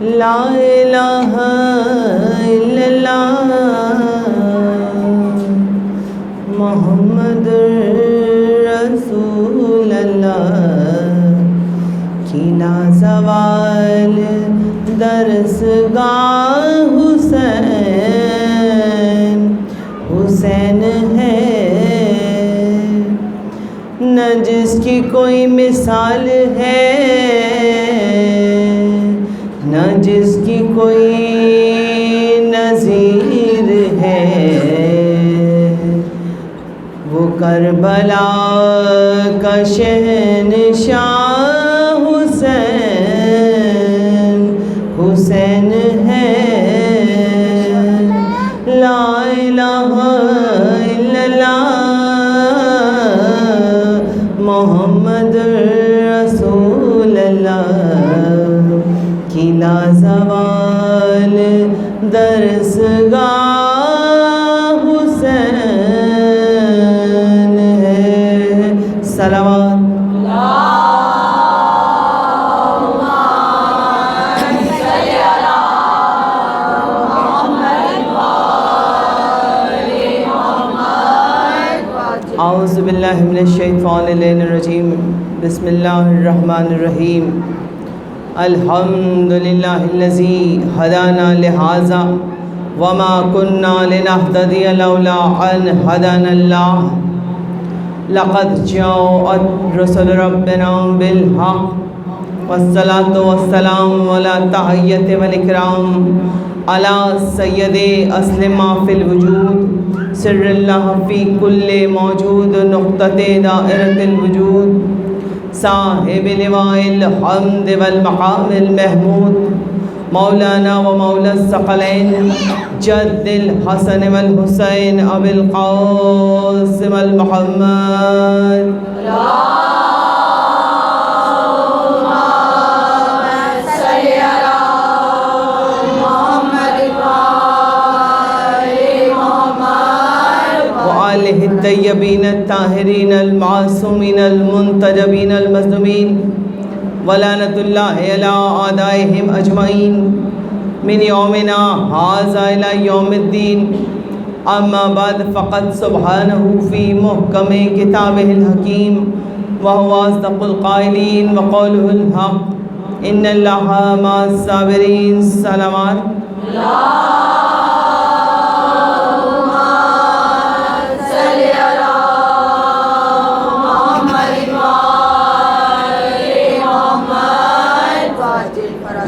لا الہ الا اللہ محمد رسول اللہ کیلا زوال درسگاہ حسین ہے نہ جس کی کوئی مثال ہے نہ جس کی کوئی نظیر ہے وہ کربلا کا شہنشاہ حسین ہے لا الہ الا اللہ محمد رسول اللہ کیلا زوال درسگاہ حسین ہے صلوات اعوذ باللہ من الشیطان الرجیم بسم اللہ الرحمن الرحیم الحمدللہ الذی ہدانا لہذا وما كنا لنهتدی لولا ان ہدانا اللہ لقد جاءت رسل ربنا بالحق والصلاة والسلام علی تحیت والاکرام علی سید اصل ما فی الوجود سر اللہ فی کل موجود نقطۃ دائرۃ الوجود صاحب لواء الحمد والمقام المحمود مولانا و مولا الثقلین جد الحسن والحسین ابی القاسم المحمد الطیبین الطاہرین المعصومین المنتجبین المظلومین ولعنۃ اللہ علی اعدائہم اجمعین من یومنا ھذا الی یوم الدین اما بعد فقد سبحانہ فی محکم کتابہ الحکیم وہو اصدق القائلین وقولہ الحق ان اللہ مع الصابرین صلوات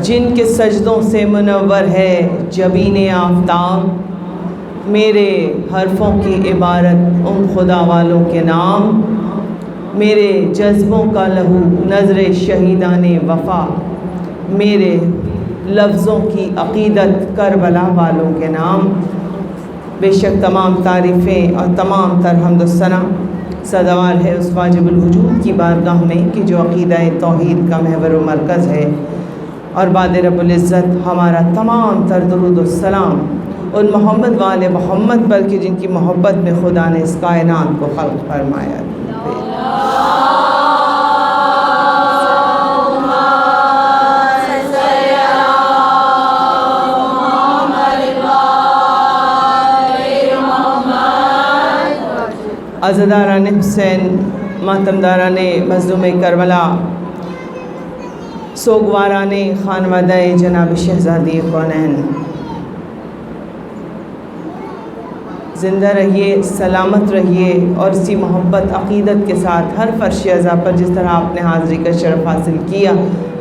جن کے سجدوں سے منور ہے جبین آفتاب میرے حرفوں کی عبارت ان خدا والوں کے نام میرے جذبوں کا لہو نظر شہیدان وفا میرے لفظوں کی عقیدت کربلا والوں کے نام بے شک تمام تعریفیں اور تمام تر حمد و ثنا سزاوار ہے اس واجب الوجود کی بارگاہ میں کہ جو عقیدہ توحید کا محور و مرکز ہے اور بعد رب العزت ہمارا تمام تر درود و سلام ان محمد والے محمد پر کہ جن کی محبت میں خدا نے اس کائنات کو خلق فرمایا عزاداران حسین ماتمداران مظلوم کربلا سوگواران خانوادہ جناب شہزادی کونین زندہ رہیے سلامت رہیے اور اسی محبت عقیدت کے ساتھ ہر فرش اعضاء پر جس طرح آپ نے حاضری کا شرف حاصل کیا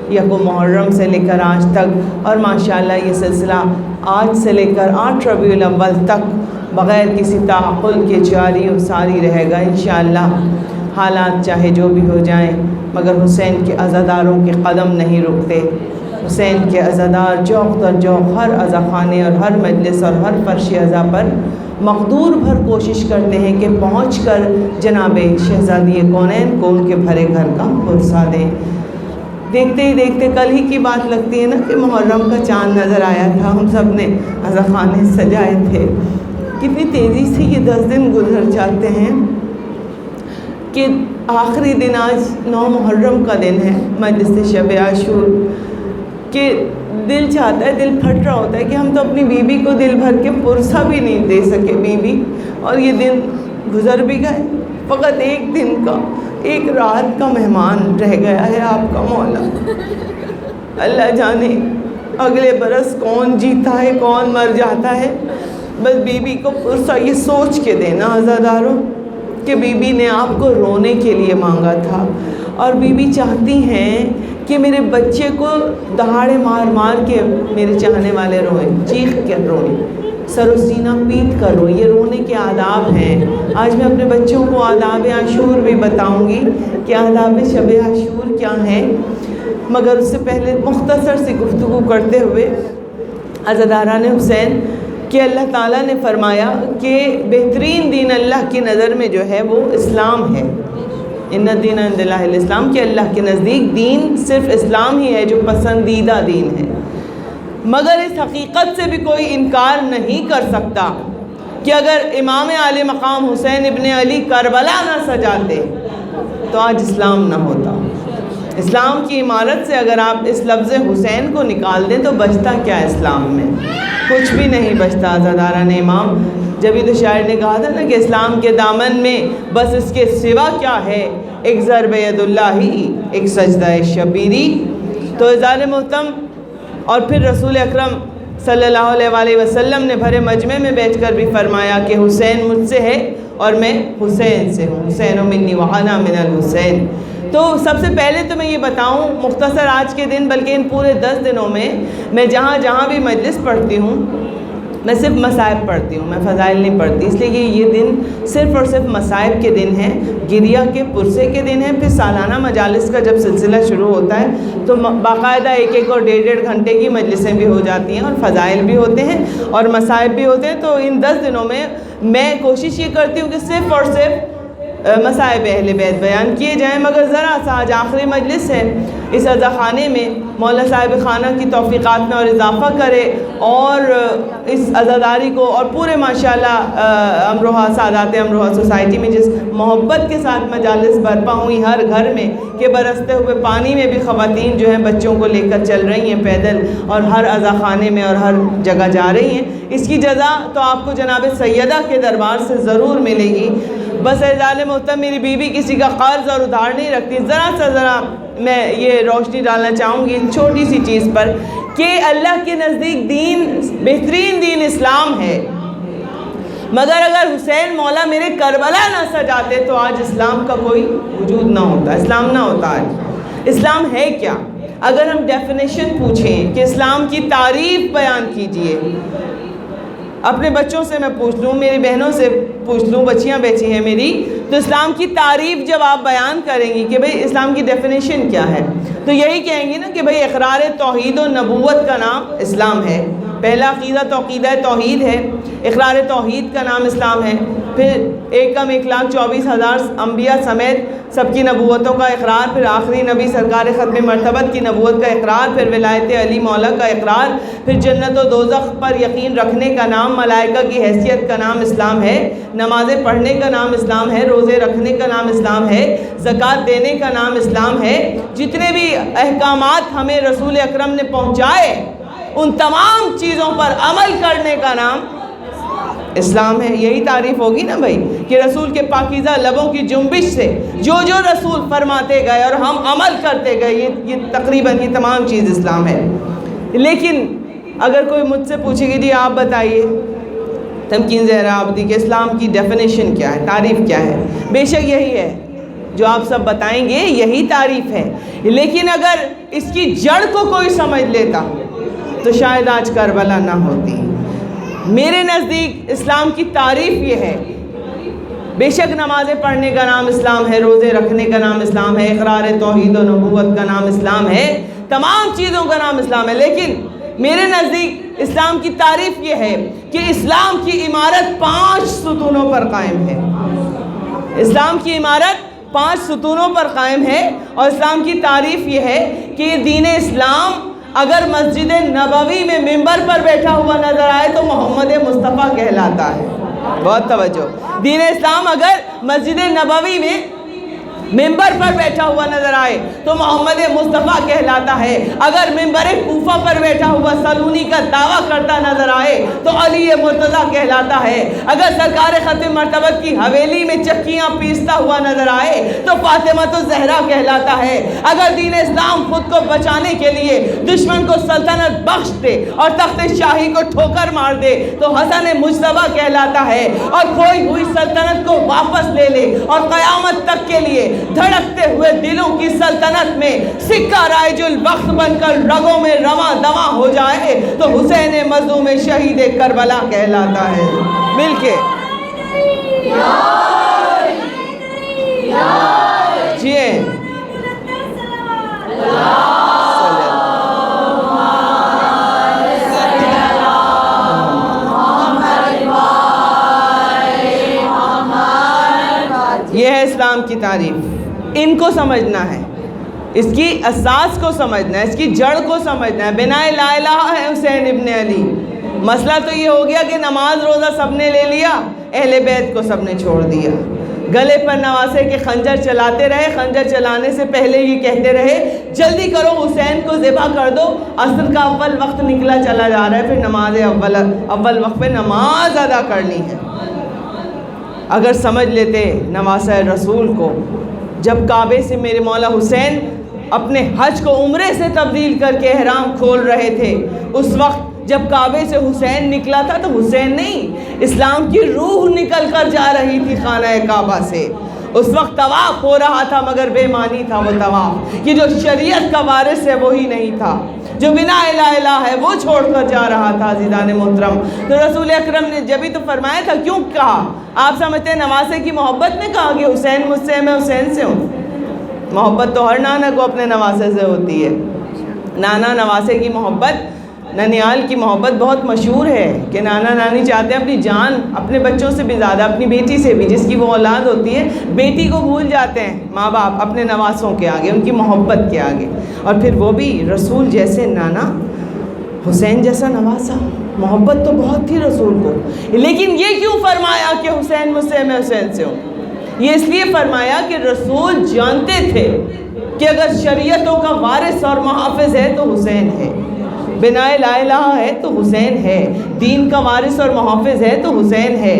یکم محرم سے لے کر آج تک اور ماشاءاللہ یہ سلسلہ آج سے لے کر 8 ربیع الاول تک بغیر کسی تعقل کے جاری و ساری رہے گا انشاءاللہ حالات چاہے جو بھی ہو جائیں مگر حسین کے عزاداروں کے قدم نہیں رکتے حسین کے عزادار جوق در جوق ہر عزا خانے اور ہر مجلس اور ہر فرش عزا پر مقدور بھر کوشش کرتے ہیں کہ پہنچ کر جناب شہزادی کونین کو ان کے بھرے گھر کا پرسا دیں دیکھتے ہی دیکھتے کل ہی کی بات لگتی ہے نا کہ محرم کا چاند نظر آیا تھا ہم سب نے عزا خانے سجائے تھے کتنی تیزی سے یہ 10 دن گزر جاتے ہیں کہ آخری دن آج 9 محرم کا دن ہے، مجلس شب عاشور، کہ دل چاہتا ہے، دل پھٹ رہا ہوتا ہے کہ ہم تو اپنی بیوی کو دل بھر کے پرسہ بھی نہیں دے سکے بیوی، اور یہ دن گزر بھی گئے، فقط ایک دن کا، ایک رات کا مہمان رہ گیا ہے آپ کا مولا۔ اللہ جانے اگلے برس کون جیتا ہے، کون مر جاتا ہے۔ بس بیوی کو پرسہ یہ سوچ کے دینا عزاداروں کہ بیوی نے آپ کو رونے کے لیے مانگا تھا، اور بیوی چاہتی ہیں کہ میرے بچے کو دہاڑے مار مار کے میرے چاہنے والے روئیں، چیخ کے روئیں، سر و سینہ پیٹ کر روئیں۔ یہ رونے کے آداب ہیں۔ آج میں اپنے بچوں کو آداب عاشور بھی بتاؤں گی کہ آداب شب عاشور کیا ہیں، مگر اس سے پہلے مختصر سی گفتگو کرتے ہوئے عزاداران حسین کہ اللہ تعالیٰ نے فرمایا کہ بہترین دین اللہ کی نظر میں جو ہے وہ اسلام ہے، ان الدین عند اللہ الاسلام، کہ اللہ کے نزدیک دین صرف اسلام ہی ہے جو پسندیدہ دین ہے۔ مگر اس حقیقت سے بھی کوئی انکار نہیں کر سکتا کہ اگر امام عالی مقام حسین ابن علی کربلا نہ سجاتے تو آج اسلام نہ ہوتا۔ اسلام کی عمارت سے اگر آپ اس لفظ حسین کو نکال دیں تو بچتا کیا اسلام میں؟ کچھ بھی نہیں بچتا عزاداران امام۔ جبھی تو شاعر نے کہا تھا نا کہ اسلام کے دامن میں بس اس کے سوا کیا ہے، ایک ضرب ید اللہ، ایک سجدہ شبیری۔ تو عزیزان محترم، اور پھر رسول اکرم صلی اللہ علیہ وآلہ وسلم نے بھرے مجمع میں بیٹھ کر بھی فرمایا کہ حسین مجھ سے ہے اور میں حسین سے ہوں، حسین منی وأنا من الحسین۔ تو سب سے پہلے تو میں یہ بتاؤں، مختصر آج کے دن بلکہ ان پورے 10 دنوں میں جہاں جہاں بھی مجلس پڑھتی ہوں میں صرف مصائب پڑھتی ہوں، میں فضائل نہیں پڑھتی، اس لیے کہ یہ دن صرف اور صرف مصائب کے دن ہیں، گریہ کے پرسے کے دن ہیں۔ پھر سالانہ مجالس کا جب سلسلہ شروع ہوتا ہے تو باقاعدہ 1 اور 1.5 گھنٹے کی مجلسیں بھی ہو جاتی ہیں، اور فضائل بھی ہوتے ہیں اور مصائب بھی ہوتے ہیں۔ تو ان 10 دنوں میں کوشش یہ کرتی ہوں کہ صرف اور صرف مصائب اہل بیت بیان کیے جائیں، مگر ذرا سا آج آخری مجلس ہے، اس عزاخانے میں مولا صاحب خانہ کی توفیقات میں اور اضافہ کرے، اور اس عزاداری کو اور پورے ماشاءاللہ امروہہ سادات امروہہ سوسائٹی میں جس محبت کے ساتھ مجالس برپا ہوئی ہر گھر میں، کہ برستے ہوئے پانی میں بھی خواتین جو ہیں بچوں کو لے کر چل رہی ہیں پیدل، اور ہر عزاخانے میں اور ہر جگہ جا رہی ہیں، اس کی جزا تو آپ کو جناب سیدہ کے دربار سے ضرور ملے گی۔ بس عزیزان محترم، میری بیوی کسی کا قرض اور ادھار نہیں رکھتی۔ ذرا میں یہ روشنی ڈالنا چاہوں گی چھوٹی سی چیز پر کہ اللہ کے نزدیک دین، بہترین دین اسلام ہے، مگر اگر حسین مولا میرے کربلا نہ سجاتے تو آج اسلام کا کوئی وجود نہ ہوتا، اسلام نہ ہوتا۔ آج اسلام ہے کیا؟ اگر ہم ڈیفینیشن پوچھیں کہ اسلام کی تعریف بیان کیجئے، اپنے بچوں سے میں پوچھ لوں، میری بہنوں سے پوچھ لوں، بچیاں بیٹھی ہیں میری، تو اسلام کی تعریف جب آپ بیان کریں گی کہ بھئی اسلام کی ڈیفینیشن کیا ہے، تو یہی کہیں گی نا کہ بھئی اقرار توحید و نبوت کا نام اسلام ہے۔ پہلا عقیدہ تو عقیدہ توحید ہے، اقرار توحید کا نام اسلام ہے۔ پھر 1,24,000 انبیاء سمیت سب کی نبوتوں کا اقرار، پھر آخری نبی سرکار ختم مرتبت کی نبوت کا اقرار، پھر ولایت علی مولا کا اقرار، پھر جنت و دوزخ پر یقین رکھنے کا نام، ملائکہ کی حیثیت کا نام اسلام ہے، نمازیں پڑھنے کا نام اسلام ہے، روزے رکھنے کا نام اسلام ہے، زکوٰۃ دینے کا نام اسلام ہے۔ جتنے بھی احکامات ہمیں رسول اکرم نے پہنچائے ان تمام چیزوں پر عمل کرنے کا نام اسلام ہے۔ یہی تعریف ہوگی نا بھائی کہ رسول کے پاکیزہ لبوں کی جنبش سے جو رسول فرماتے گئے اور ہم عمل کرتے گئے، یہ تقریباً یہ تمام چیز اسلام ہے۔ لیکن اگر کوئی مجھ سے پوچھے گی جی آپ بتائیے تمکین زہرا عابدی کہ اسلام کی ڈیفینیشن کیا ہے، تعریف کیا ہے، بے شک یہی ہے جو آپ سب بتائیں گے، یہی تعریف ہے۔ لیکن اگر اس کی جڑ کو کوئی سمجھ لیتا تو شاید آج کربلا نہ ہوتی۔ میرے نزدیک اسلام کی تعریف یہ ہے، بے شک نمازیں پڑھنے کا نام اسلام ہے، روزے رکھنے کا نام اسلام ہے، اقرار توحید و نبوت کا نام اسلام ہے، تمام چیزوں کا نام اسلام ہے۔ لیکن میرے نزدیک اسلام کی تعریف یہ ہے کہ اسلام کی عمارت 5 ستونوں پر قائم ہے۔ اسلام کی عمارت 5 ستونوں پر قائم ہے، اور اسلام کی تعریف یہ ہے کہ یہ دین اسلام اگر مسجد نبوی میں ممبر پر بیٹھا ہوا نظر آئے تو محمد مصطفیٰ کہلاتا ہے۔ بہت توجہ، دین اسلام اگر مسجد نبوی میں ممبر پر بیٹھا ہوا نظر آئے تو محمد مصطفیٰ کہلاتا ہے. اگر ممبر کوفہ پر بیٹھا ہوا سلونی کا دعویٰ کرتا نظر آئے تو علی مرتضیٰ کہلاتا ہے. اگر سرکار ختم مرتبت کی حویلی میں چکیاں پیستا ہوا نظر آئے تو فاطمہ الزہرا کہلاتا ہے. اگر دین اسلام خود کو بچانے کے لیے دشمن کو سلطنت بخش دے اور تخت شاہی کو ٹھوکر مار دے تو حسن مجتبیٰ کہلاتا ہے. اور کھوئی ہوئی سلطنت کو واپس لے لے اور قیامت تک کے لیے دھڑکتے ہوئے دلوں کی سلطنت میں سکہ رائج الوقت بن کر رگوں میں رواں دواں ہو جائے تو حسین مظلوم شہید کربلا کہلاتا ہے. مل کے جیے یہ ہے اسلام کی تعریف. ان کو سمجھنا ہے, اس کی اساس کو سمجھنا ہے, اس کی جڑ کو سمجھنا ہے. بنا لا الہ ہے حسین ابن علی. مسئلہ تو یہ ہو گیا کہ نماز روزہ سب نے لے لیا, اہل بیت کو سب نے چھوڑ دیا. گلے پر نواسے کے خنجر چلاتے رہے, خنجر چلانے سے پہلے یہ کہتے رہے جلدی کرو حسین کو ذبح کر دو, عصر کا اول وقت نکلا چلا جا رہا ہے, پھر نماز اول وقت پہ نماز ادا کرنی ہے. اگر سمجھ لیتے نواسہ رسول کو, جب کعبے سے میرے مولا حسین اپنے حج کو عمرے سے تبدیل کر کے احرام کھول رہے تھے, اس وقت جب کعبے سے حسین نکلا تھا تو حسین نہیں, اسلام کی روح نکل کر جا رہی تھی خانہ کعبہ سے. اس وقت طواف ہو رہا تھا مگر بے معنی تھا وہ طواف, کہ جو شریعت کا وارث ہے وہی نہیں تھا, جو بنا الہ الہ ہے وہ چھوڑ کر جا رہا تھا. عزیزان محترم, تو رسول اکرم نے جبھی تو فرمایا تھا. کیوں کہا؟ آپ سمجھتے ہیں نواسے کی محبت میں کہا کہ حسین مجھ سے ہے میں حسین سے ہوں؟ محبت تو ہر نانا کو اپنے نواسے سے ہوتی ہے. نانا نواسے کی محبت, ننیال کی محبت بہت مشہور ہے کہ نانا نانی چاہتے ہیں اپنی جان اپنے بچوں سے بھی زیادہ, اپنی بیٹی سے بھی, جس کی وہ اولاد ہوتی ہے بیٹی کو بھول جاتے ہیں ماں باپ اپنے نواسوں کے آگے, ان کی محبت کے آگے. اور پھر وہ بھی رسول جیسے نانا, حسین جیسا نواسا. محبت تو بہت تھی رسول کو, لیکن یہ کیوں فرمایا کہ حسین مجھ سے میں حسین سے ہوں؟ یہ اس لیے فرمایا کہ رسول جانتے تھے کہ اگر شریعتوں کا وارث اور محافظ ہے تو حسین ہے, بنا لا الہ ہے تو حسین ہے, دین کا وارث اور محافظ ہے تو حسین ہے,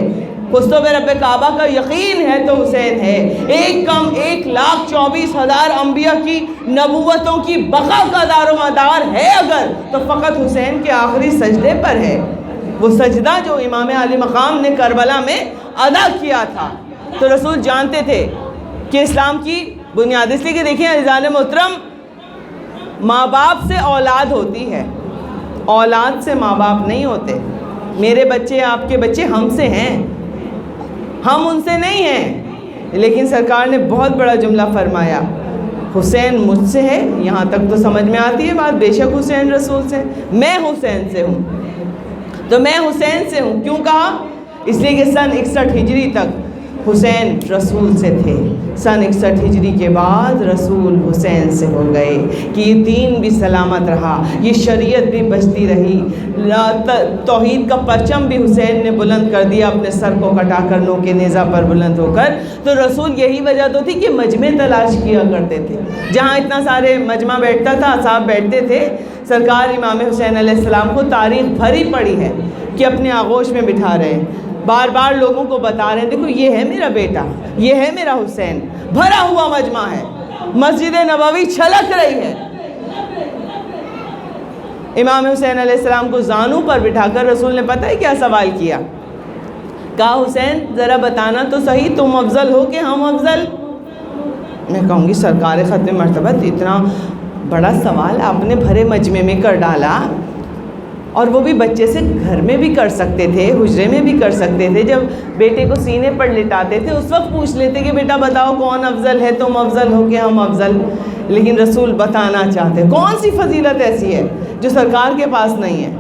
پشتوں پہ رب کعبہ کا یقین ہے تو حسین ہے. ایک کم 1,24,000 انبیاء کی نبوتوں کی بقا کا دار و مدار ہے اگر, تو فقط حسین کے آخری سجدے پر ہے. وہ سجدہ جو امام علی مقام نے کربلا میں ادا کیا تھا. تو رسول جانتے تھے کہ اسلام کی بنیاد, اس لیے کہ دیکھیں عزیزان محترم, ماں باپ سے اولاد ہوتی ہے, اولاد سے ماں باپ نہیں ہوتے. میرے بچے آپ کے بچے ہم سے ہیں, ہم ان سے نہیں ہیں. لیکن سرکار نے بہت بڑا جملہ فرمایا, حسین مجھ سے ہے. یہاں تک تو سمجھ میں آتی ہے بات, بے شک حسین رسول سے, میں حسین سے ہوں. تو میں حسین سے ہوں کیوں کہا؟ اس لیے کہ سن 61 ہجری تک حسین رسول سے تھے, سن 61 ہجری کے بعد رسول حسین سے ہو گئے کہ یہ دین بھی سلامت رہا, یہ شریعت بھی بچتی رہی, توحید کا پرچم بھی حسین نے بلند کر دیا اپنے سر کو کٹا کر, نو کے نیزہ پر بلند ہو کر. تو رسول یہی وجہ تو تھی کہ مجمع تلاش کیا کرتے تھے, جہاں اتنا سارے مجمع بیٹھتا تھا, اصحاب بیٹھتے تھے. سرکار امام حسین علیہ السلام کو تاریخ بھری پڑی ہے کہ اپنے آغوش میں بٹھا رہے ہیں, بار بار لوگوں کو بتا رہے ہیں دیکھو یہ ہے میرا بیٹا, یہ ہے میرا حسین. بھرا ہوا مجمع ہے, مسجد نبوی چھلک رہی ہے. امام حسین علیہ السلام کو زانوں پر بٹھا کر رسول نے پتہ ہے کیا سوال کیا؟ کہا حسین ذرا بتانا تو صحیح, تم افضل ہو کہ ہم افضل؟ میں کہوں گی سرکار ختم مرتبت اتنا بڑا سوال آپ نے بھرے مجمع میں کر ڈالا, اور وہ بھی بچے سے گھر میں بھی کر سکتے تھے, حجرے میں بھی کر سکتے تھے. جب بیٹے کو سینے پر لٹاتے تھے اس وقت پوچھ لیتے کہ بیٹا بتاؤ کون افضل ہے, تم افضل ہو کہ ہم افضل؟ لیکن رسول بتانا چاہتے. کون سی فضیلت ایسی ہے جو سرکار کے پاس نہیں ہے؟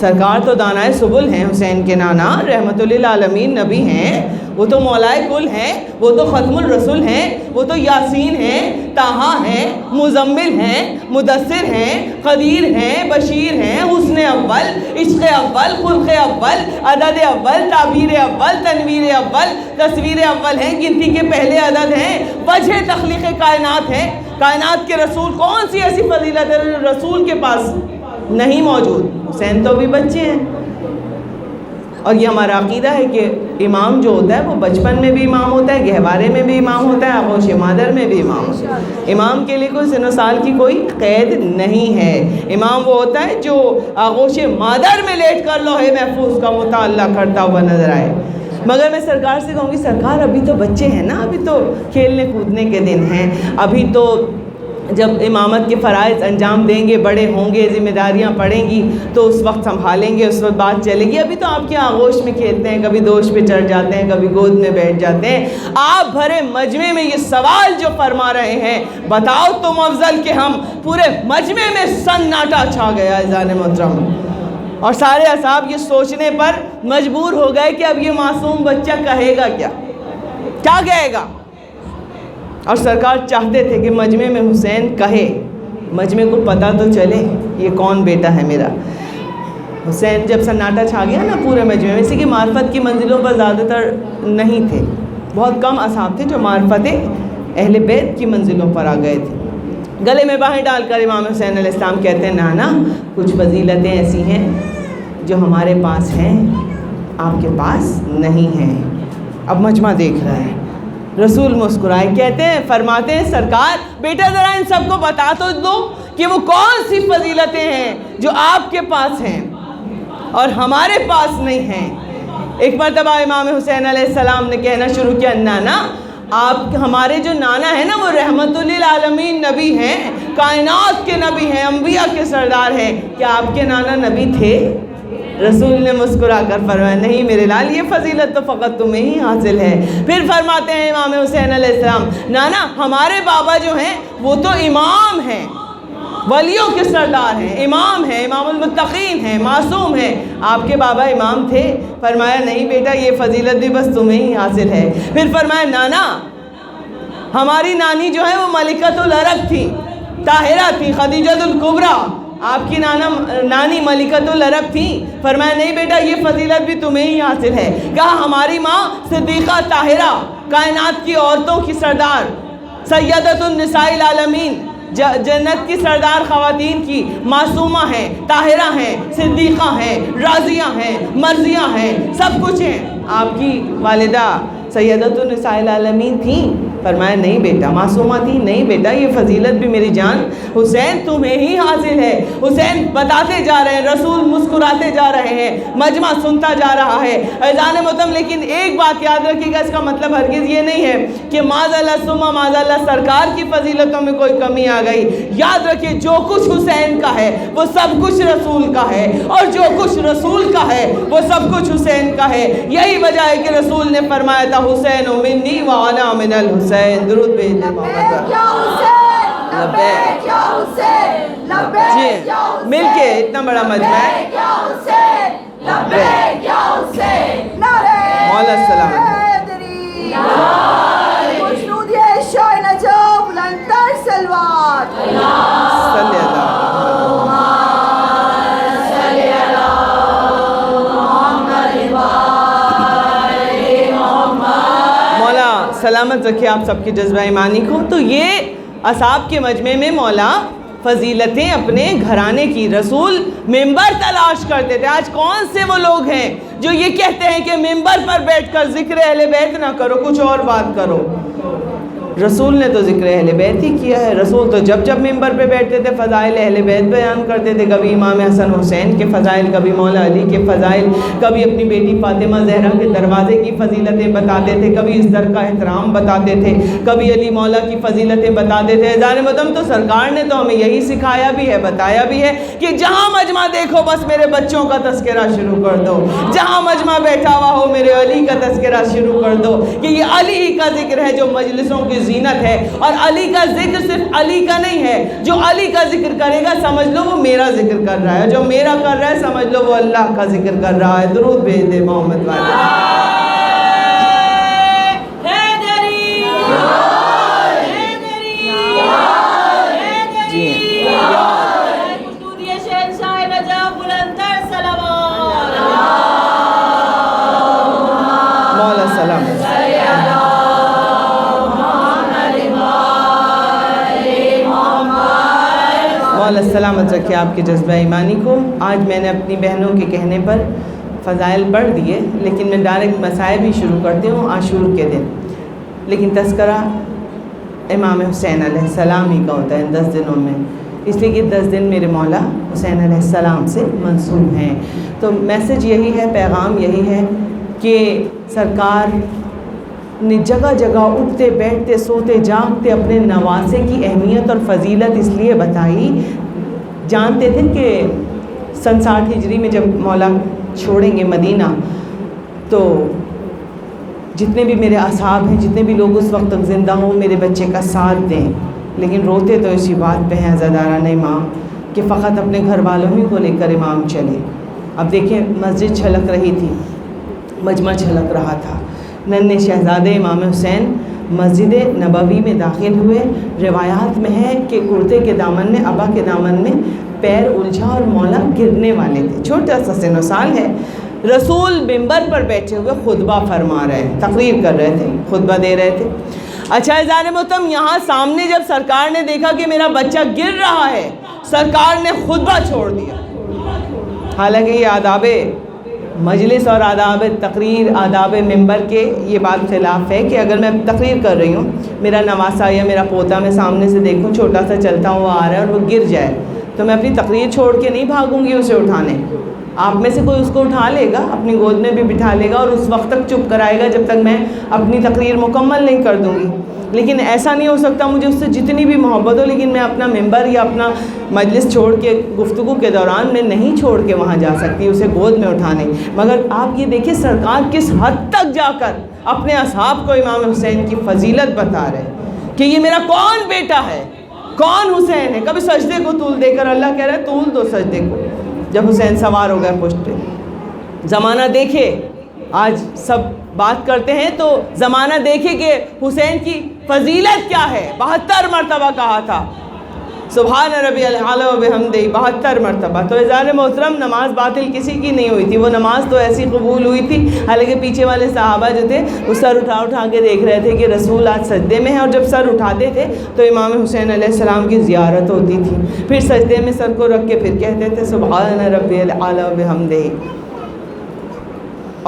سرکار تو دانائے سبل ہیں, حسین کے نانا رحمت للعالمین نبی ہیں, وہ تو مولائے کل ہیں, وہ تو ختم الرسول ہیں, وہ تو یاسین ہیں, طٰہٰ ہیں، مزمل ہیں، مدثر ہیں، قدیر ہیں، بشیر ہیں، حسن اول، عشق اول، خلق اول، عدد اول، تعبیر اول، تنویر اول، تصویر اول ہیں، گنتی کے پہلے عدد ہیں، وجہ تخلیق کائنات ہے۔ کائنات کے رسول، کون سی ایسی فضیلت ہے رسول کے پاس نہیں موجود؟ حسین تو بھی بچے ہیں، اور یہ ہمارا عقیدہ ہے کہ امام جو ہوتا ہے وہ بچپن میں بھی امام ہوتا ہے، گہوارے میں بھی امام ہوتا ہے، آغوش مادر میں بھی امام ہوتا ہے۔ امام کے لیے کوئی سن و سال کی کوئی قید نہیں ہے۔ امام وہ ہوتا ہے جو آغوش مادر میں لیٹ کر لوح محفوظ کا مطالعہ کرتا ہوا نظر آئے۔ مگر میں سرکار سے کہوں گی سرکار ابھی تو بچے ہیں نا، ابھی تو کھیلنے کودنے کے دن ہیں، ابھی تو جب امامت کے فرائض انجام دیں گے، بڑے ہوں گے، ذمہ داریاں پڑیں گی تو اس وقت سنبھالیں گے، اس وقت بات چلے گی۔ ابھی تو آپ کے آغوش میں کھیلتے ہیں، کبھی دوش پہ چڑھ جاتے ہیں، کبھی گود میں بیٹھ جاتے ہیں۔ آپ بھرے مجمع میں یہ سوال جو فرما رہے ہیں، بتاؤ تم افضل کہ ہم، پورے مجمع میں سناٹا چھا گیا اذان محترم، اور سارے اصحاب یہ سوچنے پر مجبور ہو گئے کہ اب یہ معصوم بچہ کہے گا کیا کہے گا؟ اور سرکار چاہتے تھے کہ مجمع میں حسین کہے، مجمع کو پتہ تو چلے یہ کون بیٹا ہے میرا۔ حسین جب سناٹا چھا گیا نا پورے مجمع میں، اسی کی معرفت کی منزلوں پر زیادہ تر نہیں تھے، بہت کم اصحاب تھے جو معرفت اہل بیت کی منزلوں پر آ گئے تھے۔ گلے میں باہیں ڈال کر امام حسین علیہ السلام کہتے ہیں نانا کچھ فضیلتیں ایسی ہیں جو ہمارے پاس ہیں، آپ کے پاس نہیں ہیں۔ اب مجمع دیکھ رہا ہے، رسول مسکرائے، کہتے ہیں، فرماتے ہیں سرکار بیٹا ذرا ان سب کو بتا تو دو کہ وہ کون سی فضیلتیں ہیں جو آپ کے پاس ہیں اور ہمارے پاس نہیں ہیں۔ ایک مرتبہ امام حسین علیہ السلام نے کہنا شروع کیا، نانا آپ ہمارے جو نانا ہیں نا وہ رحمت للعالمین نبی ہیں، کائنات کے نبی ہیں، انبیاء کے سردار ہیں، کیا آپ کے نانا نبی تھے؟ رسول نے مسکرا کر فرمایا نہیں میرے لال، یہ فضیلت تو فقط تمہیں ہی حاصل ہے۔ پھر فرماتے ہیں امام حسین علیہ السلام، نانا ہمارے بابا جو ہیں وہ تو امام ہیں، ولیوں کے سردار ہیں، امام ہیں، امام المتقین ہیں، معصوم ہیں، آپ کے بابا امام تھے؟ فرمایا نہیں بیٹا یہ فضیلت بھی بس تمہیں ہی حاصل ہے۔ پھر فرمایا نانا ہماری نانی جو ہے وہ ملکۃ العرب تھی، طاہرہ تھی، خدیجۃ الکبریٰ، آپ کی نانی ملکۃ العرب تھی؟ فرمایا نہیں بیٹا یہ فضیلت بھی تمہیں ہی حاصل ہے۔ کہا ہماری ماں صدیقہ طاہرہ، کائنات کی عورتوں کی سردار، سیدۃ النساء العالمین، جنت کی سردار خواتین کی معصومہ ہیں، طاہرہ ہیں، صدیقہ ہیں، راضیہ ہیں، مرضیہ ہیں، سب کچھ ہیں۔ آپ کی والدہ سیدۃ النساء العالمین تھیں؟ فرمایا نہیں بیٹا معصومہ تھی؟ نہیں بیٹا یہ فضیلت بھی میری جان حسین تمہیں ہی حاصل ہے۔ حسین بتاتے جا رہے ہیں، رسول مسکراتے جا رہے ہیں، مجمع سنتا جا رہا ہے، اذان متم۔ لیکن ایک بات یاد رکھیے گا، اس کا مطلب ہرگز یہ نہیں ہے کہ معاذ اللہ ثم معاذ اللہ سرکار کی فضیلتوں میں کوئی کمی آ گئی۔ یاد رکھیے جو کچھ حسین کا ہے وہ سب کچھ رسول کا ہے، اور جو کچھ رسول کا ہے وہ سب کچھ حسین کا ہے۔ یہی وجہ ہے کہ رسول نے فرمایا تھا حسین منی وانا من الحسین، درود بھیجیں محمد جی مل کے اتنا بڑا مجمع ہے۔ مولا السلام صلی اللہ سلامت رکھے آپ سب کے جذبہ ایمانی کو۔ تو یہ اصحاب کے مجمع میں مولا فضیلتیں اپنے گھرانے کی، رسول ممبر تلاش کرتے تھے۔ آج کون سے وہ لوگ ہیں جو یہ کہتے ہیں کہ ممبر پر بیٹھ کر ذکر اہل بیت نہ کرو، کچھ اور بات کرو؟ رسول نے تو ذکر اہل بیت ہی کیا ہے۔ رسول تو جب جب ممبر پہ بیٹھتے تھے فضائل اہل بیت بیان کرتے تھے، کبھی امام حسن حسین کے فضائل، کبھی مولا علی کے فضائل، کبھی اپنی بیٹی فاطمہ زہرا کے دروازے کی فضیلتیں بتاتے تھے، کبھی اس در کا احترام بتاتے تھے، کبھی علی مولا کی فضیلتیں بتاتے تھے۔ اذان متم تو سرکار نے تو ہمیں یہی سکھایا بھی ہے، بتایا بھی ہے کہ جہاں مجمع دیکھو بس میرے بچوں کا تذکرہ شروع کر دو، جہاں مجمع بیٹھا ہوا ہو میرے علی کا تذکرہ شروع کر دو، کہ یہ علی ہی کا ذکر ہے جو مجلسوں کی زینت ہے۔ اور علی کا ذکر صرف علی کا نہیں ہے، جو علی کا ذکر کرے گا سمجھ لو وہ میرا ذکر کر رہا ہے، جو میرا کر رہا ہے سمجھ لو وہ اللہ کا ذکر کر رہا ہے۔ درود بھیج دے محمد والے۔ رکھے آپ کے جذبہ ایمانی کو۔ آج میں نے اپنی بہنوں کے کہنے پر فضائل پڑھ دیے، لیکن میں ڈائریکٹ مسائب ہی شروع کرتی ہوں عاشور کے دن، لیکن تذکرہ امام حسین علیہ السلام ہی کا ہوتا ہے ان 10 دنوں میں، اس لیے کہ 10 دن میرے مولا حسین علیہ السلام سے منسوب ہیں۔ تو میسج یہی ہے، پیغام یہی ہے کہ سرکار نے جگہ جگہ اٹھتے بیٹھتے سوتے جاگتے اپنے نواسے کی اہمیت اور فضیلت اس لیے بتائی۔ جانتے تھے کہ 60 ہجری میں جب مولا چھوڑیں گے مدینہ تو جتنے بھی میرے اصحاب ہیں، جتنے بھی لوگ اس وقت تک زندہ ہوں، میرے بچے کا ساتھ دیں، لیکن روتے تو اسی بات پہ ہیں عزاداران امام کہ فقط اپنے گھر والوں ہی کو لے کر امام چلے۔ اب دیکھیں مسجد چھلک رہی تھی، مجمع چھلک رہا تھا، ننھے شہزادے امام حسین مسجد نبوی میں داخل ہوئے۔ روایات میں ہے کہ کرتے کے دامن میں، ابا کے دامن میں پیر الجھا اور مولا گرنے والے تھے، چھوٹا سا سن و سال ہے۔ رسول منبر پر بیٹھے ہوئے خطبہ فرما رہے ہیں، تقریر کر رہے تھے، خطبہ دے رہے تھے۔ اچھا عزیزان محترم، یہاں سامنے جب سرکار نے دیکھا کہ میرا بچہ گر رہا ہے، سرکار نے خطبہ چھوڑ دیا۔ حالانکہ یہ آداب مجلس اور آداب تقریر، آداب منبر کے یہ بات خلاف ہے کہ اگر میں تقریر کر رہی ہوں، میرا نواسا یا میرا پوتا میں سامنے سے دیکھوں چھوٹا سا چلتا ہوا آ رہا ہے اور وہ گر جائے، تو میں اپنی تقریر چھوڑ کے نہیں بھاگوں گی اسے اٹھانے۔ آپ میں سے کوئی اس کو اٹھا لے گا، اپنی گود میں بھی بٹھا لے گا اور اس وقت تک چپ کرائے گا جب تک میں اپنی تقریر مکمل نہیں کر دوں گی۔ لیکن ایسا نہیں ہو سکتا، مجھے اس سے جتنی بھی محبت ہو، لیکن میں اپنا ممبر یا اپنا مجلس چھوڑ کے گفتگو کے دوران میں نہیں چھوڑ کے وہاں جا سکتی اسے گود میں اٹھانے۔ مگر آپ یہ دیکھیں سرکار کس حد تک جا کر اپنے اصحاب کو امام حسین کی فضیلت بتا رہے کہ یہ میرا کون بیٹا ہے، کون حسین ہے۔ کبھی سجدے کو طول دے کر اللہ کہہ رہا ہے طول دو سجدے کو، جب حسین سوار ہو گئے پشت پہ۔ زمانہ دیکھے، آج سب بات کرتے ہیں تو زمانہ دیکھے کہ حسین کی فضیلت کیا ہے۔ 72 مرتبہ کہا تھا سبحان ربی العلی و بحمدہ، 72 مرتبہ۔ تو عزیزان محترم، نماز باطل کسی کی نہیں ہوئی تھی، وہ نماز تو ایسی قبول ہوئی تھی۔ حالانکہ پیچھے والے صحابہ جو تھے وہ سر اٹھا کے دیکھ رہے تھے کہ رسول آج سجدے میں ہیں، اور جب سر اٹھاتے تھے تو امام حسین علیہ السلام کی زیارت ہوتی تھی، پھر سجدے میں سر کو رکھ کے پھر کہتے تھے سبحان ربی العلی و بحمدہ۔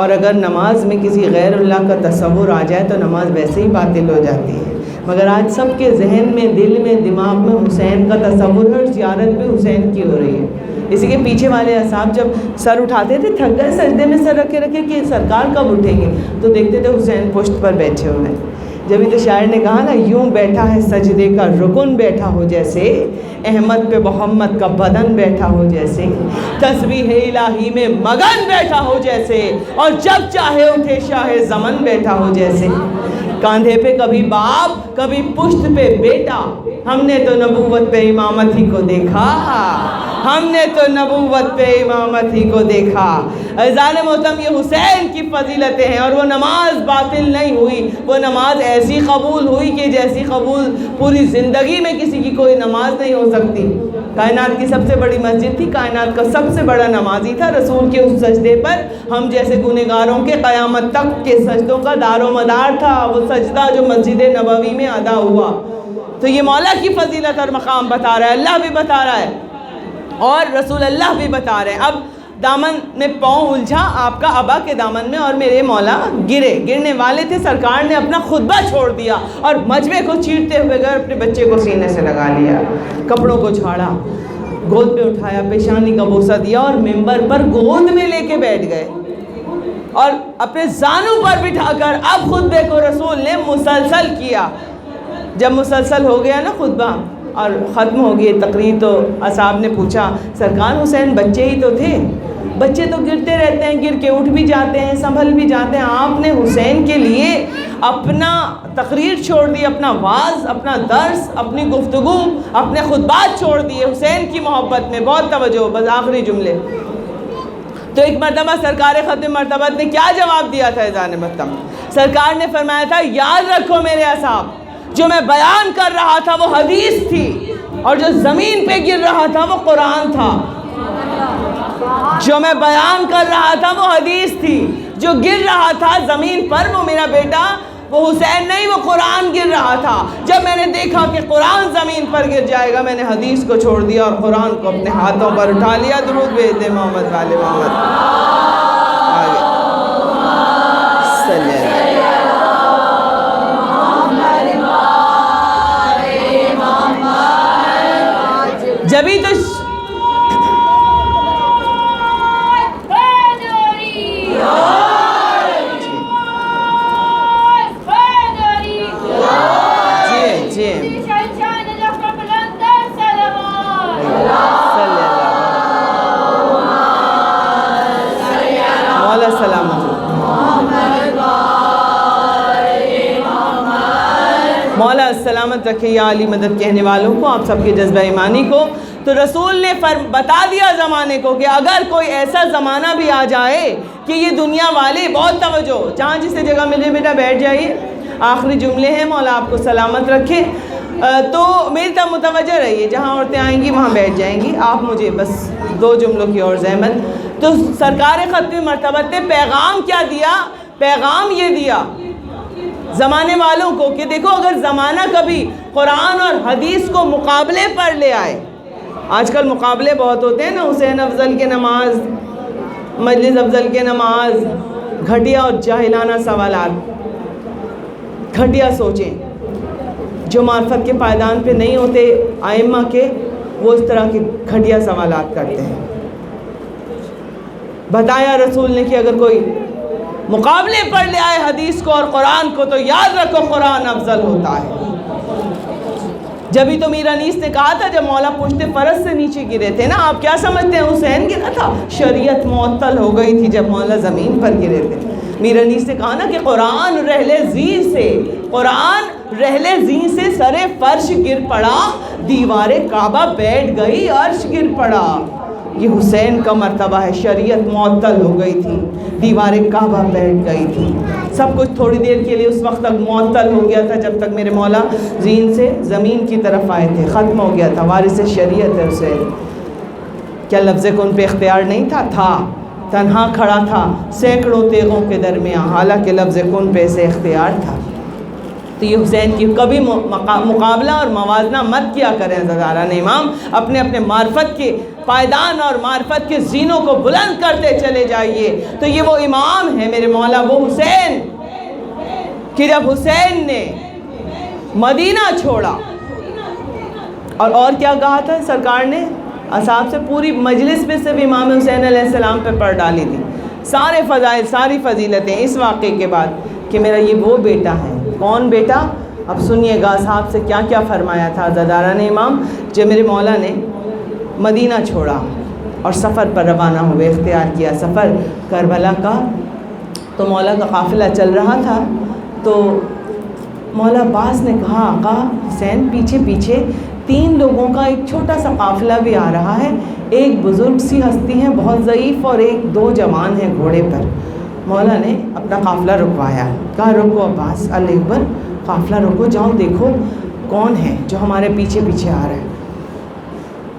اور اگر نماز میں کسی غیر اللہ کا تصور آ جائے تو نماز ویسے ہی باطل ہو جاتی ہے۔ مگر آج سب کے ذہن میں، دل میں، دماغ میں حسین کا تصور، ہر زیارت بھی حسین کی ہو رہی ہے۔ اسی کے پیچھے والے اصحاب جب سر اٹھاتے تھے، تھک گئے سجدے میں سر رکھے کہ سرکار کب اٹھیں گے، تو دیکھتے تھے حسین پشت پر بیٹھے ہوئے۔ جبھی تو شاعر نے کہا نا، یوں بیٹھا ہے سجدے کا رکن بیٹھا ہو جیسے، احمد پہ محمد کا بدن بیٹھا ہو جیسے، تسبیح الہی میں مگن بیٹھا ہو جیسے، اور جب چاہے اٹھے شاہ زمن بیٹھا ہو جیسے۔ کاندھے پہ کبھی باپ، کبھی پشت پہ بیٹا، ہم نے تو نبوت پہ امامت ہی کو دیکھا، ہم نے تو نبوت پہ امامت ہی کو دیکھا۔ عزیزان محترم، یہ حسین کی فضیلتیں ہیں، اور وہ نماز باطل نہیں ہوئی، وہ نماز ایسی قبول ہوئی کہ جیسی قبول پوری زندگی میں کسی کی کوئی نماز نہیں ہو سکتی۔ کائنات کی سب سے بڑی مسجد تھی، کائنات کا سب سے بڑا نمازی تھا، رسول کے اس سجدے پر ہم جیسے گنہگاروں کے قیامت تک کے سجدوں کا دار و مدار تھا، وہ سجدہ جو مسجد نبوی میں ادا ہوا۔ تو یہ مولا کی فضیلت اور مقام بتا رہا ہے، اللہ بھی بتا رہا ہے اور رسول اللہ بھی بتا رہے ہیں۔ اب دامن میں پاؤں الجھا آپ کا ابا کے دامن میں، اور میرے مولا گرنے والے تھے۔ سرکار نے اپنا خطبہ چھوڑ دیا اور مجمع کو چیرتے ہوئے گئے، اپنے بچے کو سینے سے لگا لیا، کپڑوں کو جھاڑا، گود میں اٹھایا، پیشانی کا بوسہ دیا اور منبر پر گود میں لے کے بیٹھ گئے، اور اپنے زانوں پر بٹھا کر اب خطبے کو رسول نے مسلسل کیا۔ جب مسلسل ہو گیا نا خطبہ اور ختم ہو گئی تقریر، تو اصحاب نے پوچھا سرکار حسین بچے ہی تو تھے، بچے تو گرتے رہتے ہیں، گر کے اٹھ بھی جاتے ہیں، سنبھل بھی جاتے ہیں، آپ نے حسین کے لیے اپنا تقریر چھوڑ دی، اپنا واعظ، اپنا درس، اپنی گفتگو، اپنے خطبات چھوڑ دیے حسین کی محبت میں۔ بہت توجہ، بس آخری جملے۔ تو ایک مرتبہ سرکار ختم مرتبہ نے کیا جواب دیا تھا اذان محترم؟ سرکار نے فرمایا تھا یاد رکھو میرے اصحاب، جو میں بیان کر رہا تھا وہ حدیث تھی، اور جو زمین پہ گر رہا تھا وہ قرآن تھا۔ جو میں بیان کر رہا تھا وہ حدیث تھی، جو گر رہا تھا زمین پر وہ میرا بیٹا وہ حسین نہیں، وہ قرآن گر رہا تھا۔ جب میں نے دیکھا کہ قرآن زمین پر گر جائے گا، میں نے حدیث کو چھوڑ دیا اور قرآن کو اپنے ہاتھوں پر اٹھا لیا۔ درود بھیج دے محمد والے محمد۔ آگے صلی اللہ۔ جبھی تو مولا سلامت مولا سلامت رکھے یا علی مدد کہنے والوں کو، آپ سب کے جذبہ ایمانی کو۔ تو رسول نے بتا دیا زمانے کو کہ اگر کوئی ایسا زمانہ بھی آ جائے کہ یہ دنیا والے، بہت توجہ، جہاں جسے جگہ ملے بیٹا بیٹھ جائیے، آخری جملے ہیں، مولا آپ کو سلامت رکھے۔ تو میری طرف متوجہ رہیے، جہاں عورتیں آئیں گی وہاں بیٹھ جائیں گی، آپ مجھے بس 2 جملوں کی اور زحمت۔ تو سرکار ختمی مرتبت نے پیغام کیا دیا؟ پیغام یہ دیا زمانے والوں کو کہ دیکھو، اگر زمانہ کبھی قرآن اور حدیث کو مقابلے پر لے آئے، آج کل مقابلے بہت ہوتے ہیں نا، حسین افضل کے نماز، مجلس افضل کے نماز، گھٹیا اور جاہلانہ سوالات، گھٹیا سوچیں جو معرفت کے پائدان پہ نہیں ہوتے ائمہ کے، وہ اس طرح کے گھٹیا سوالات کرتے ہیں۔ بتایا رسول نے کہ اگر کوئی مقابلے پر لے آئے حدیث کو اور قرآن کو تو یاد رکھو قرآن افضل ہوتا ہے۔ جبھی تو میر انیس نے کہا تھا جب مولا پشت فرس سے نیچے گرے تھے نا، آپ کیا سمجھتے ہیں حسین گرا تھا؟ شریعت معطل ہو گئی تھی جب مولا زمین پر گرے تھے۔ میر انیس نے کہا نا کہ قرآن رحلِ زین سے سر فرش گر پڑا، دیوار کعبہ بیٹھ گئی، عرش گر پڑا۔ یہ حسین کا مرتبہ ہے، شریعت معطل ہو گئی تھی، دیوار کعبہ بیٹھ گئی تھی، سب کچھ تھوڑی دیر کے لیے اس وقت تک معطل ہو گیا تھا جب تک میرے مولا زین سے زمین کی طرف آئے تھے، ختم ہو گیا تھا۔ وارث شریعت ہے حسین۔ کیا لفظ کن پہ اختیار نہیں تھا تنہا کھڑا تھا سینکڑوں تیغوں کے درمیان، حالانکہ لفظ کن پہ سے اختیار تھا۔ تو یہ حسین کی کبھی مقابلہ اور موازنہ مت کیا کریں عزیزان امام، اپنے اپنے معرفت کے پائدان اور معرفت کے زینوں کو بلند کرتے چلے جائیے۔ تو یہ وہ امام ہے میرے مولا، وہ حسین کہ جب حسین نے مدینہ چھوڑا اور کیا کہا تھا سرکار نے؟ اصحاب سے پوری مجلس میں صرف امام حسین علیہ السلام پہ پڑھ ڈالی تھی، سارے فضائل، ساری فضیلتیں اس واقعے کے بعد کہ میرا یہ وہ بیٹا ہے۔ کون بیٹا؟ اب سنیے گا اصحاب سے کیا کیا فرمایا تھا عزاداران امام۔ جب میرے مولا نے مدینہ چھوڑا اور سفر پر روانہ ہوئے، اختیار کیا سفر کربلا کا، تو مولا کا قافلہ چل رہا تھا، تو مولا عباس نے کہا آقا حسین پیچھے پیچھے 3 لوگوں کا ایک چھوٹا سا قافلہ بھی آ رہا ہے، ایک بزرگ سی ہستی ہیں بہت ضعیف اور 2 جوان ہیں گھوڑے پر۔ مولا نے اپنا قافلہ رکوایا، کہا رکو عباس، اللہ اکبر، قافلہ رکو، جاؤ دیکھو کون ہے جو ہمارے پیچھے پیچھے آ رہا ہے۔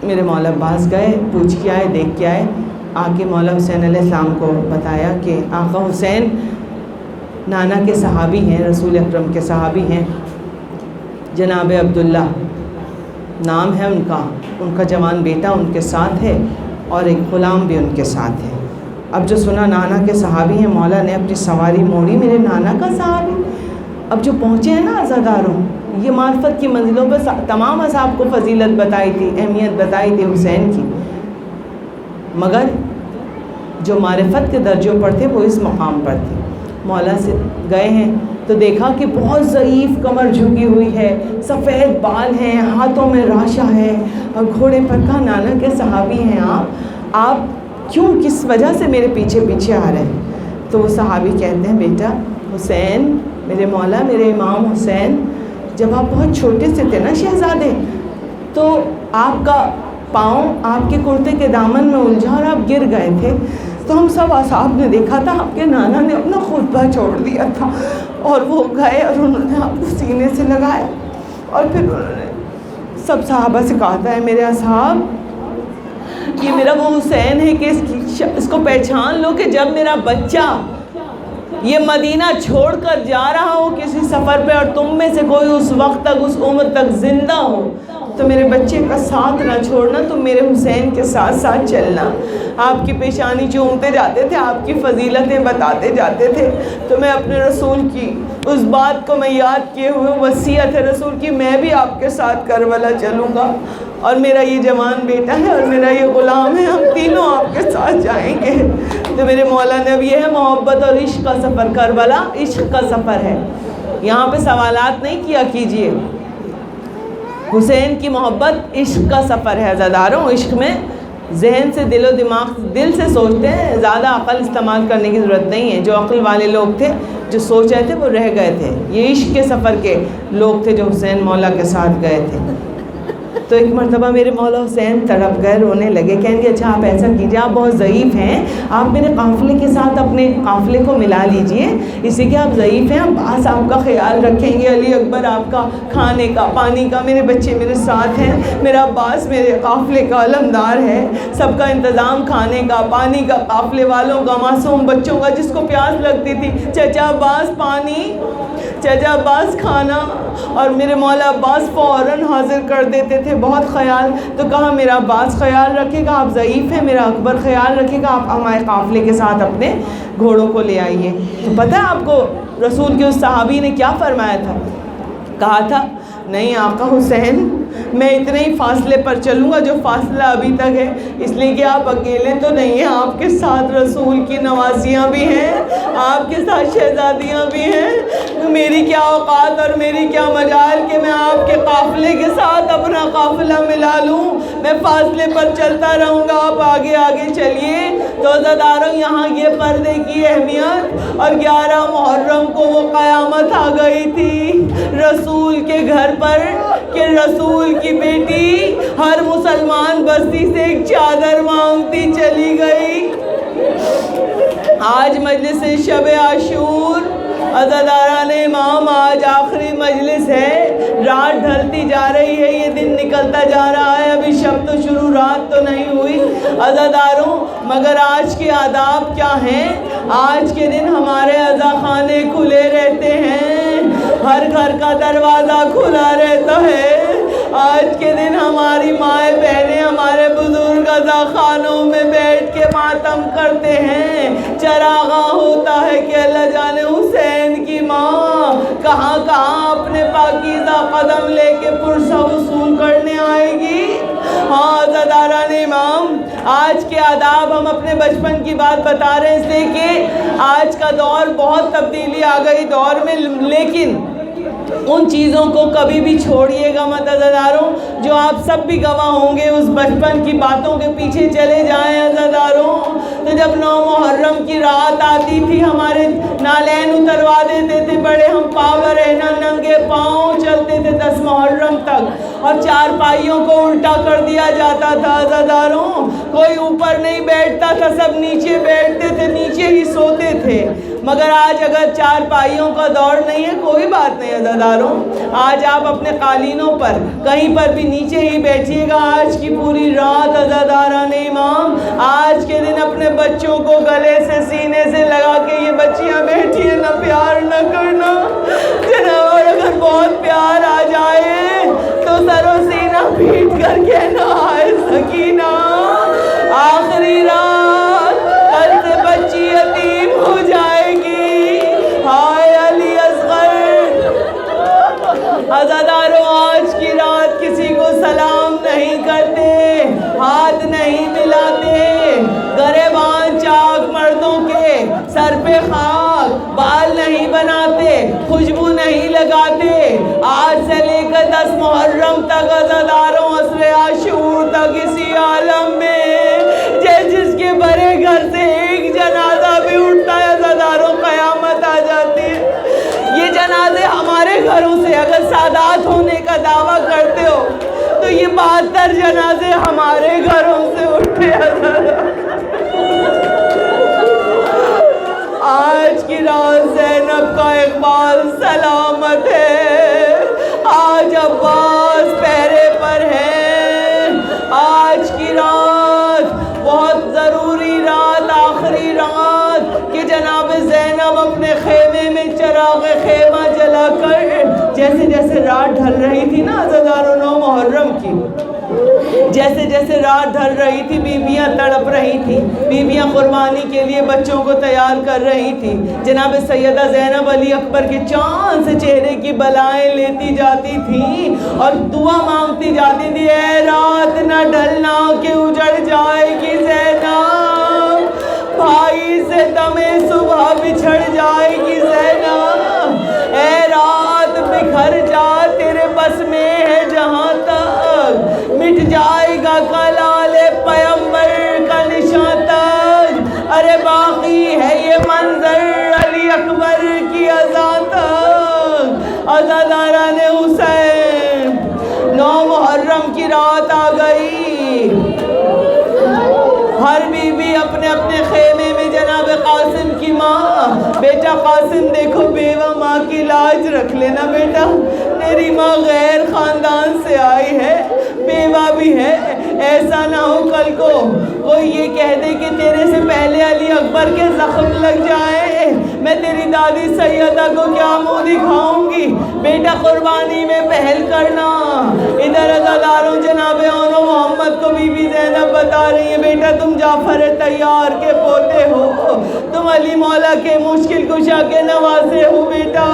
میرے مولا عباس گئے، پوچھ کے آئے، دیکھ کے آئے، آ کے مولا حسین علیہ السلام کو بتایا کہ آقا حسین نانا کے صحابی ہیں، رسول اکرم کے صحابی ہیں، جناب عبداللہ نام ہے ان کا جوان بیٹا ان کے ساتھ ہے اور ایک غلام بھی ان کے ساتھ ہے۔ اب جو سنا نانا کے صحابی ہیں، مولا نے اپنی سواری موڑی، میرے نانا کا صحابی۔ اب جو پہنچے ہیں نا عزاداروں، یہ معرفت کی منزلوں پہ تمام اصحاب کو فضیلت بتائی تھی، اہمیت بتائی تھی حسین کی، مگر جو معرفت کے درجوں پر تھے وہ اس مقام پر تھے۔ مولا سے گئے ہیں تو دیکھا کہ بہت ضعیف کمر جھکی ہوئی ہے، سفید بال ہیں، ہاتھوں میں راشا ہے اور گھوڑے پر۔ کہا نانا کے صحابی ہیں آپ کیوں، کس وجہ سے میرے پیچھے پیچھے آ رہے ہیں؟ تو وہ صحابی کہتے ہیں بیٹا حسین، میرے مولا، میرے امام حسین، جب آپ بہت چھوٹے سے تھے نا شہزادے، تو آپ کا پاؤں آپ کے کرتے کے دامن میں الجھا اور آپ گر گئے تھے، تو ہم سب اصحاب نے دیکھا تھا آپ کے نانا نے اپنا خطبہ چھوڑ دیا تھا اور وہ گئے اور انہوں نے آپ کو سینے سے لگایا اور پھر انہوں نے سب صحابہ سے کہا تھا ہے میرے اصحاب، یہ میرا وہ حسین ہے کہ اس کو پہچان لو کہ جب میرا بچہ یہ مدینہ چھوڑ کر جا رہا ہو کسی سفر پہ اور تم میں سے کوئی اس وقت تک اس عمر تک زندہ ہو تو میرے بچے کا ساتھ نہ چھوڑنا، تم میرے حسین کے ساتھ ساتھ چلنا۔ آپ کی پیشانی چومتے جاتے تھے، آپ کی فضیلتیں بتاتے جاتے تھے، تو میں اپنے رسول کی اس بات کو میں یاد کیے ہوئے، وصیت ہے رسول کی، میں بھی آپ کے ساتھ کربلا چلوں گا، اور میرا یہ جوان بیٹا ہے اور میرا یہ غلام ہے، ہم تینوں آپ کے ساتھ جائیں گے۔ تو میرے مولا نے اب یہ ہے محبت اور عشق کا سفر، کربلا عشق کا سفر ہے۔ یہاں پہ سوالات نہیں کیا کیجئے، حسین کی محبت عشق کا سفر ہے عزاداروں۔ عشق میں ذہن سے، دل و دماغ، دل سے سوچتے ہیں، زیادہ عقل استعمال کرنے کی ضرورت نہیں ہے۔ جو عقل والے لوگ تھے جو سوچ رہے تھے وہ رہ گئے تھے، یہ عشق کے سفر کے لوگ تھے جو حسین مولا کے ساتھ گئے تھے۔ تو ایک مرتبہ میرے مولا حسین تڑپ گئے، رونے لگے، کہیں گے اچھا آپ ایسا کیجئے، آپ بہت ضعیف ہیں، آپ میرے قافلے کے ساتھ اپنے قافلے کو ملا لیجئے، اسی کہ آپ ضعیف ہیں، عباس آپ کا خیال رکھیں گے، علی اکبر آپ کا کھانے کا پانی کا، میرے بچے میرے ساتھ ہیں، میرا عباس میرے قافلے کا علمدار ہے، سب کا انتظام کھانے کا پانی کا، قافلے والوں کا، معصوم بچوں کا، جس کو پیاس لگتی تھی چچا عباس پانی، چچا عباس کھانا، اور میرے مولا عباس فوراً حاضر کر دیتے تھے۔ بہت خیال، تو کہا میرا عباس خیال رکھے گا، آپ ضعیف ہیں، میرا اکبر خیال رکھے گا، آپ ہمارے قافلے کے ساتھ اپنے گھوڑوں کو لے آئیے۔ تو پتہ ہے آپ کو رسول کے اس صحابی نے کیا فرمایا تھا؟ کہا تھا نہیں آقا حسین، میں اتنے ہی فاصلے پر چلوں گا جو فاصلہ ابھی تک ہے، اس لیے کہ آپ اکیلے تو نہیں ہیں، آپ کے ساتھ رسول کی نوازیاں بھی ہیں، آپ کے ساتھ شہزادیاں بھی ہیں، میری کیا اوقات اور میری کیا مجال کہ میں آپ کے قافلے کے ساتھ اپنا قافلہ ملا لوں، میں فاصلے پر چلتا رہوں گا، آپ آگے آگے چلیے۔ تو عزاداروں یہاں یہ پردے کی اہمیت، اور 11 محرم کو وہ قیامت آ گئی تھی رسول کے گھر پر کہ رسول کی بیٹی ہر مسلمان بستی سے ایک چادر مانگتی چلی گئی۔ آج مجلس شب عاشور عزاداران امام، آج آخری مجلس ہے، رات ڈھلتی جا رہی ہے، یہ دن نکلتا جا رہا ہے، ابھی شب تو شروع، رات تو نہیں ہوئی عزاداروں، مگر آج کے آداب کیا ہیں؟ آج کے دن ہمارے عزا خانے کھلے رہتے ہیں، ہر گھر کا دروازہ کھلا رہتا ہے، آج کے دن ہماری مائیں بہنیں، ہمارے بزرگ عزا خانوں میں بیٹھ کے ماتم کرتے ہیں، چراغاں ہوتا ہے کہ اللہ جانے حسین کی ماں کہاں کہاں اپنے پاکیزہ قدم لے کے پرسہ وصول کرنے آئے گی۔ ہاں عزاداران امام، آج کے آداب، ہم اپنے بچپن کی بات بتا رہے ہیں اس لیے کہ آج کا دور بہت تبدیلی آ گئی دور میں، لیکن ان چیزوں کو کبھی بھی چھوڑیے گا مت عزاداروں، جو آپ سب بھی گواہ ہوں گے، اس بچپن کی باتوں کے پیچھے چلے جائیں عزاداروں۔ تو جب 9 محرم کی رات آتی تھی، ہمارے نالین اتروا دیتے تھے، بڑے ہم پاور رہنا، ننگے پاؤں چلتے تھے 10 محرم تک، اور 4 پائیوں کو الٹا کر دیا جاتا تھا عزاداروں، کوئی اوپر نہیں بیٹھتا تھا، سب نیچے بیٹھتے تھے، نیچے ہی سوتے تھے۔ مگر آج اگر 4 پائیوں کا دور نہیں ہے، کوئی بات نہیں عزاداروں، آج آپ اپنے قالینوں پر کہیں پر بھی نیچے ہی بیٹھیے گا، آج کی پوری رات عزاداران امام، آج کے دن اپنے بچوں کو گلے سے سینے سے لگا کے، یہ بچیاں بیٹھی ہیں، نہ پیار نہ کرنا جناب، اور اگر بہت پیار آ جائے تو سر و سینہ پیٹ کر کہنا آئے سکینہ، آخری رات، کل سے بچی یتیم ہو جائے گی، ہائے علی اصغر۔ عزاداروں آج کی رات کسی کو سلام نہیں کرتے، ہاتھ نہیں ملاتے، گریبان چاک مردوں کے، سر پہ خاک، بال نہیں بناتے، خوشبو نہیں لگاتے، آج سے لے کر 10 محرم تک عزاداروں، عصر عاشور تک اسی عالم میں جس کے بڑے گھر سے ایک جنازہ بھی اٹھتا ہے عزاداروں، قیامت آ جاتی ہے۔ یہ جنازے ہمارے گھروں سے، اگر سادات ہونے کا دعویٰ کرتے ہو تو یہ 72 جنازے ہمارے گھروں سے اٹھے عزاداروں۔ آج کی رات زینب کا اقبال سلامت ہے، آج عباس پہرے پر ہے، آج کی رات بہت ضروری رات، آخری رات کہ جناب زینب اپنے خیمے میں چراغ خیمہ جلا کر جیسے جیسے رات ڈھل رہی تھی نا عزادارو 9 محرم کی، جیسے جیسے رات ڈھل رہی تھی بیویاں تڑپ رہی تھی، بیویاں قربانی کے لیے بچوں کو تیار کر رہی تھی، جناب سیدہ زینب علی اکبر کے چاند سے چہرے کی بلائیں لیتی جاتی تھیں اور دعا مانگتی جاتی تھی، اے رات نہ ڈھلنا کہ اجڑ جائے گی زینب، بھائی سے دمِ صبح بچھڑ جائے گی زینب، اے رات بکھر جا تیرے بس میں ہے جہاں تک، مٹ جائے گا کلال پیمبر کا نشان تک، ارے باقی ہے یہ منظر علی اکبر کی ازاں تک۔ عزاداران حسین 9 محرم کی رات آ گئی، ہر بیوی اپنے اپنے خیمے میں جناب قاسم کی ماں، بیٹا قاسم دیکھو بیوہ ماں کی لاج رکھ لینا بیٹا، تیری ماں غیر خاندان سے آئی ہے، بیوہ بھی ہے، ایسا نہ ہو کل کو کوئی یہ کہہ دے کہ تیرے سے پہلے علی اکبر کے زخم لگ جائے، میں تیری دادی سیدہ کو کیا منہ دکھاؤں گی، بیٹا قربانی میں پہل کرنا۔ ادھر عزاداروں جناب اونو محمد کو بی بی زینب بتا رہی ہے، بیٹا تم جعفر طیار کے پوتے ہو، تم علی مولا کے مشکل کشا کے نواسے ہو بیٹا،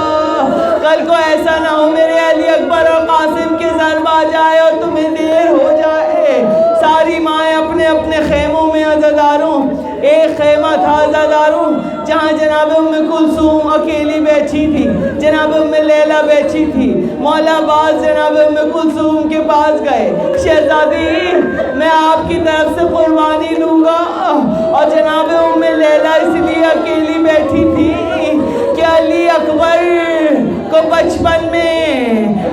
کل کو ایسا نہ ہو میرے علی اکبر اور قاسم کے ضرب آ جائے اور تمہیں دیر ہو جائے۔ ساری مائیں اپنے اپنے خیموں میں عزاداروں، ایک خیمہ تھا عزاداروں جہاں جناب ام کلثوم اکیلی بیٹھی تھی، جناب ام لیلہ بیٹھی تھی، مولا باز جناب ام کلثوم کے پاس گئے، شہزادی میں آپ کی طرف سے قربانی لوں گا، اور جناب ام لیلہ اس لیے اکیلی بیٹھی تھی کہ علی اکبر کو بچپن میں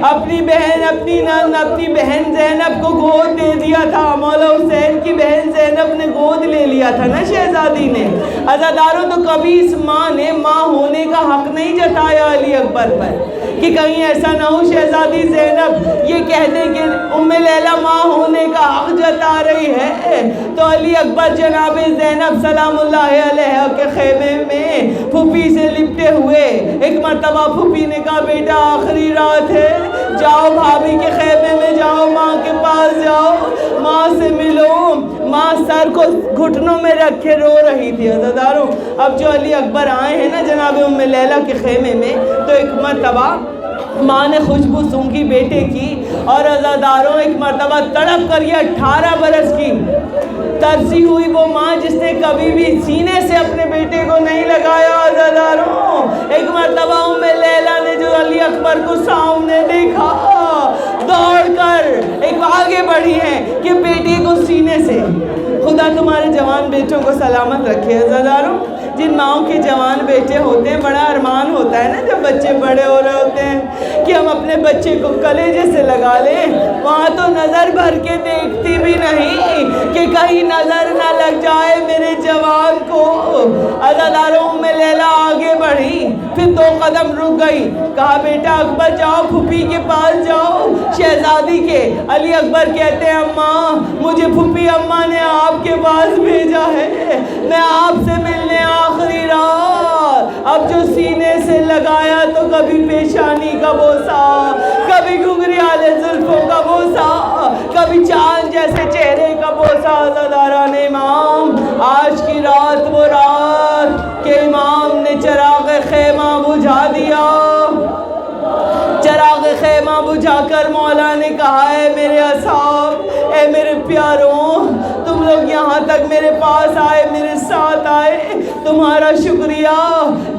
اپنی بہن زینب کو گود دے دیا تھا، مولا حسین کی بہن زینب نے گود لے لیا تھا نا شہزادی نے۔ عزاداروں تو کبھی اس ماں نے ماں ہونے کا حق نہیں جتایا علی اکبر پر کہ کہیں ایسا نہ ہو شہزادی زینب یہ کہہ دے کہ ام لیلہ ماں ہونے کا حق جتا رہی ہے، تو علی اکبر جناب زینب سلام اللہ علیہ کے خیمے میں پھوپھی سے لپٹے ہوئے، ایک مرتبہ پھوپھی نے کہا بیٹا آخری رات ہے، جاؤ بھابھی کے خیمے میں جاؤ، ماں کے پاس جاؤ، ماں سے ملو۔ ماں سر کو گھٹنوں میں رکھے رو رہی تھی عزاداروں۔ اب جو علی اکبر آئے ہیں نا جناب ام لیلہ کے خیمے میں، تو ایک مرتبہ ماں نے خوشبو سونگھی بیٹے کی، اور عزاداروں ایک مرتبہ تڑپ کر یہ 18 برس کی ترسی ہوئی وہ ماں جس نے کبھی بھی سینے سے اپنے بیٹے کو نہیں لگایا عزاداروں، ایک مرتبہ ام لیلہ نے جو علی اکبر کو سامنے دیکھا دوڑ کر ایک آگے بڑھی ہے کہ بیٹے کو سینے سے، خدا تمہارے جوان بیٹوں کو سلامت رکھے عزاداروں۔ جن ماؤں کے جوان بیٹے ہوتے ہیں بڑا ارمان ہوتا ہے نا جب بچے بڑے ہو رہے ہوتے ہیں کہ ہم اپنے بچے کو کلیجے سے لگا لیں، وہاں تو نظر بھر کے دیکھتی بھی نہیں کہ کہیں نظر نہ لگ جائے میرے جوان کو۔ عزاداروں میں لیلہ آگے بڑھی، پھر 2 قدم رک گئی، کہا بیٹا اکبر جاؤ پھوپھی کے پاس جاؤ شہزادی کے۔ علی اکبر کہتے ہیں اماں مجھے پھوپھی اماں نے آپ کے پاس بھیجا ہے، میں آپ سے ملنے آخری رات، اب جو سینے سے لگایا تو کبھی پیشانی کا بوسہ، کبھی گھنگری والے زلفوں کا بوسہ، کبھی چاند جیسے چہرے کا بوسہ۔ عزاداران امام آج کی رات وہ رات کہ امام نے چراغ خیمہ بجھا دیا، چراغ خیمہ بجھا کر مولا نے کہا ہے میرے اصحاب، اے میرے پیاروں، تم لوگ یہاں تک میرے پاس آئے، میرے ساتھ آئے، تمہارا شکریہ،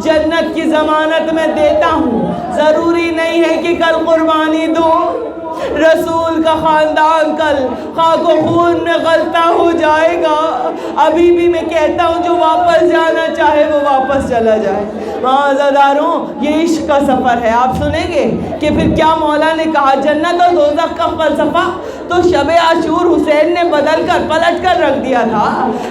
جنت کی ضمانت میں دیتا ہوں، ضروری نہیں ہے کہ کل قربانی دو، رسول کا خاندان کل خاک و خون میں غلطہ ہو جائے گا، ابھی بھی میں کہتا ہوں جو واپس جانا چاہے وہ واپس چلا جائے۔ ہاں عزاداروں یہ عشق کا سفر ہے، آپ سنیں گے کہ پھر کیا مولا نے کہا جنت اور دوزخ کا فلسفہ تو شب عاشور حسین نے بدل کر پلٹ کر رکھ دیا تھا،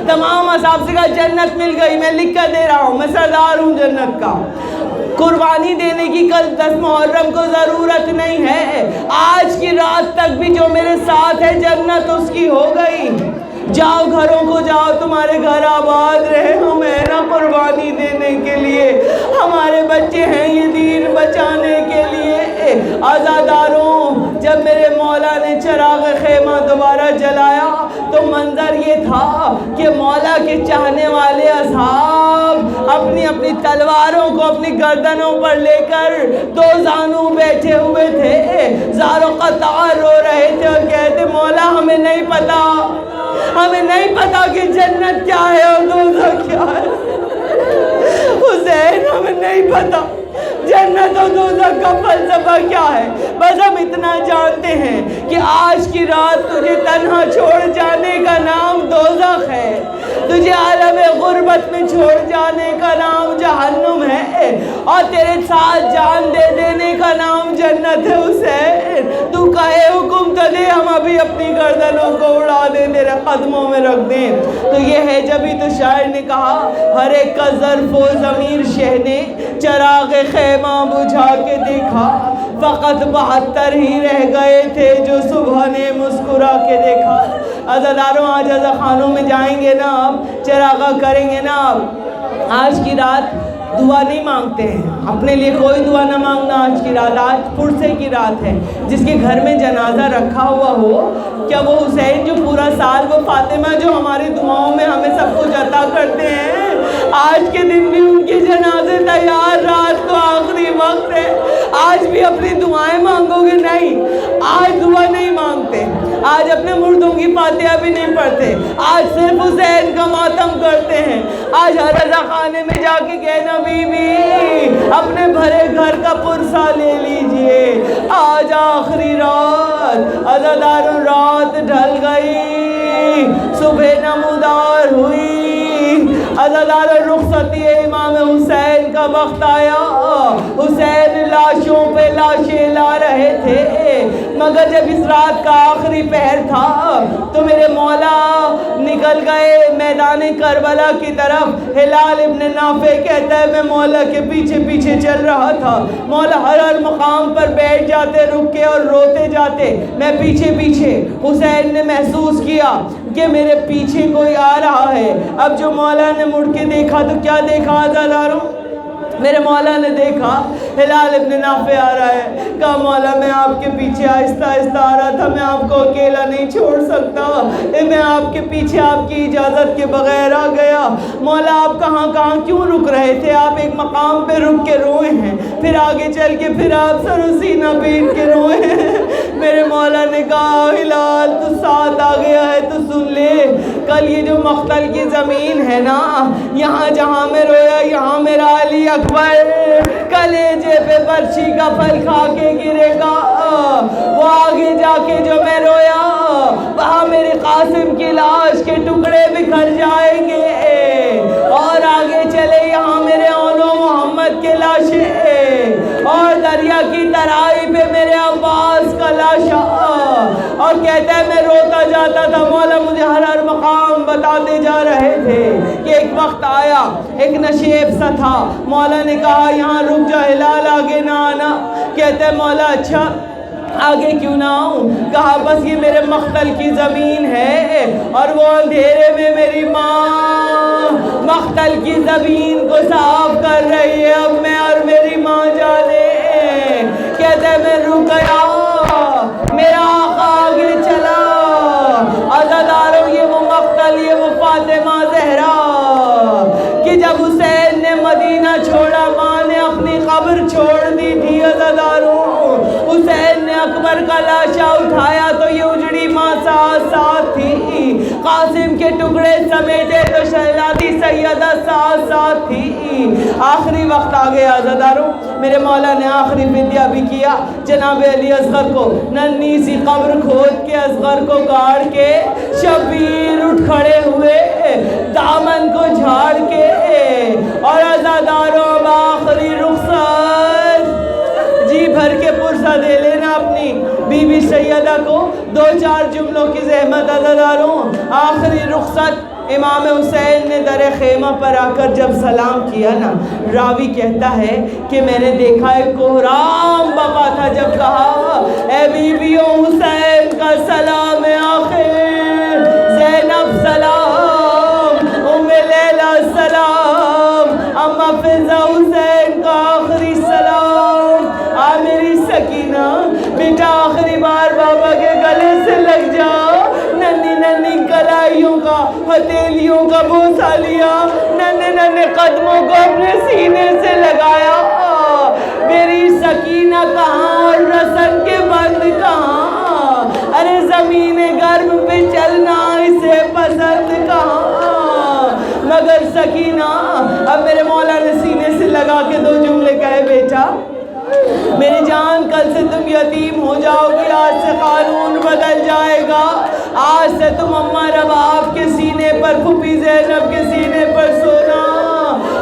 تمام اصحاب سے کہا جنت مل گئی، میں لکھ کر دے رہا ہوں، میں سردار ہوں جنت کا، قربانی دینے کی کل 10 محرم کو ضرورت نہیں ہے، آج کی رات تک بھی جو میرے ساتھ ہے جنت اس کی ہو گئی۔ جاؤ گھروں کو جاؤ، تمہارے گھر آباد رہے، ہم ہیں نا قربانی دینے کے لیے، ہمارے بچے ہیں یہ دین بچانے کے لیے۔ عزاداروں، جب میرے مولا نے چراغ خیمہ دوبارہ جلایا تو منظر یہ تھا کہ مولا کے چاہنے والے اصحاب اپنی اپنی تلواروں کو اپنی گردنوں پر لے کر دو زانوں بیٹھے ہوئے تھے، زار و قطار رو رہے تھے اور کہتے مولا ہمیں نہیں پتا، ہمیں نہیں پتا کہ جنت کیا ہے اور دوزخ کیا ہے، حسین ہمیں نہیں پتا جنت اور دوزخ کا فلسفہ کیا ہے، بس ہم اتنا جانتے ہیں کہ آج کی رات تجھے تنہا چھوڑ جانے کا نام دوزخ ہے، تجھے عالم غربت میں چھوڑ جانے کا نام جہنم ہے، اور تیرے ساتھ جان دے دینے کا نام جنت ہے۔ حسین تو کہے حکم تو دے، ہم ابھی اپنی گردنوں کو اڑا دیں، تیرے قدموں میں رکھ دیں۔ تو یہ ہے جبھی تو شاعر نے کہا ہر ایک کا ظرف و ضمیر شہ نے چراغ خیمہ بجھا کے دیکھا، فقط 72 ہی رہ گئے تھے جو صبح نے مسکرا کے دیکھا۔ عزاداروں آج عزا خانوں میں جائیں گے نا، آپ چراغا کریں گے نا، آپ آج کی رات دعا نہیں مانگتے ہیں، اپنے لیے کوئی دعا نہ مانگنا آج کی رات، آج پرسے کی رات ہے۔ جس کے گھر میں جنازہ رکھا ہوا ہو، کیا وہ حسین جو پورا سال، وہ فاطمہ جو ہماری دعاؤں میں ہمیں سب کچھ عطا کرتے ہیں، آج کے دن بھی ان کے جنازے تیار، رات کو آخری وقت ہے، آج بھی اپنی دعائیں مانگو گے؟ نہیں، آج دعا نہیں مانگتے، آج اپنے مردوں کی فاتحہ بھی نہیں پڑھتے، آج صرف حسین کا ماتم کرتے ہیں۔ آج ہر رضا خانے میں جا کے کہنا بی بی اپنے بھرے گھر کا پرسہ لے لیجئے، آج آخری رات۔ عزاداروں رات ڈھل گئی، صبح نمودار ہوئی، عزاداروں رخصتی امام حسین کا وقت آیا، حسین لاشوں پہ لاشیں لا رہے تھے، مگر جب اس رات کا آخری پہر تھا تو میرے مولا نکل گئے میدان کربلا کی طرف۔ ہلال ابن نافع کہتا ہے میں مولا کے پیچھے پیچھے چل رہا تھا، مولا ہر مقام پر بیٹھ جاتے، رک کے اور روتے جاتے، میں پیچھے پیچھے۔ حسین نے محسوس کیا کہ میرے پیچھے کوئی آ رہا ہے۔ اب جو مولا نے مڑ کے دیکھا تو کیا دیکھا عزاداروں؟ میرے مولا نے دیکھا ہلال ابن نافع آ رہا ہے، کہا مولا میں آپ کے پیچھے آہستہ آہستہ آ رہا تھا، میں آپ کو اکیلا نہیں چھوڑ سکتا، میں آپ کے پیچھے آپ کی اجازت کے بغیر آ گیا۔ مولا آپ کہاں کہاں کیوں رک رہے تھے؟ آپ ایک مقام پہ رک کے روئے ہیں، پھر آگے چل کے پھر آپ سر و سینہ پیٹ کے روئے ہیں۔ میرے مولا نے کہا ہلال تو ساتھ آ گیا ہے تو سن لے، کل یہ جو مقتل کی زمین ہے نا، یہاں جہاں میں رویا یہاں میرا علی اکبر کلیجے پہ برچھی کا پھل کھا کے گرے گا، وہ آگے جا کے جو میں رویا وہاں میرے قاسم کی لاش کے ٹکڑے بکھر جائیں گے، اور آگے چلے یہاں میرے اولو محمد کے لاشیں، اور دریا کی ترائی پہ میرے عباس کا لاشا۔ اور کہتا ہے میں روتا جاتا تھا، مولا مجھے ہر مقام بتاتے جا رہے تھے کہ ایک وقت آیا، ایک نشیب سا تھا، مولا نے کہا یہاں رک جا ہلال، آگے نہ آنا۔ کہتا ہے مولا اچھا آگے کیوں نہ آؤں؟ کہا بس یہ میرے مقتل کی زمین ہے اور وہ اندھیرے میں میری ماں مقتل کی زمین کو صاف کر رہی ہے، اب میں اور میری ماں جانے۔ کہتا ہے میں رک گیا، میرا آقا آگے چلا۔ عزاداروں یہ وہ مقتل، یہ وہ فاطمہ زہرا کہ جب حسین نے مدینہ چھوڑا، ماں نے اپنی قبر چھوڑ دی تھی۔ عزاداروں حسین نے اکبر کا لاشا اٹھایا تو یہ اجڑی ماں ساتھ ساتھ تھی، قاسم کے ٹکڑے سمیٹے تو شہزادی سیدہ ساتھ ساتھ تھی۔ آخری وقت آ گیا عزاداروں، میرے مولا نے آخری فدیہ بھی کیا، جناب علی اصغر کو ننھی سی قبر کھود کے اصغر کو گاڑ کے شبیر اٹھ کھڑے ہوئے دامن کو جھاڑ کے، اور عزاداروں اب آخری رخصت، جی بھر کے پرسہ دے لینا اپنی بی بی سیدہ کو، دو چار جملوں کی زحمت۔ عزاداروں آخری رخصت، امام حسین نے در خیمہ پر آ کر جب سلام کیا نا، راوی کہتا ہے کہ میں نے دیکھا ایک کوہرام بقا تھا جب کہا اے بیویوں حسین کا سلام آخر، زینب مرزا حسین کا آخری سلام. میری سکینہ بیٹا آخری بار بابا کے گلے سے لگ جاؤ. ننھی ننھی کلائیوں کا ہتھیلیوں کا بوسہ لیا, ننھے ننھے قدموں کو اپنے سینے سے لگایا. میری سکینہ کہاں اور رسن کے بند کہاں؟ ارے زمین گرم پہ چلنا اسے پسند کہاں؟ مگر سکینہ اب میرے مولا نے سینے سے لگا کے 2 جملے کہے, بیٹا میری جان کل سے تم یتیم ہو جاؤ گی, آج سے قانون بدل جائے گا. آج سے تم اماں رباب کے سینے پر, پھوپھی زینب کے سینے پر سونا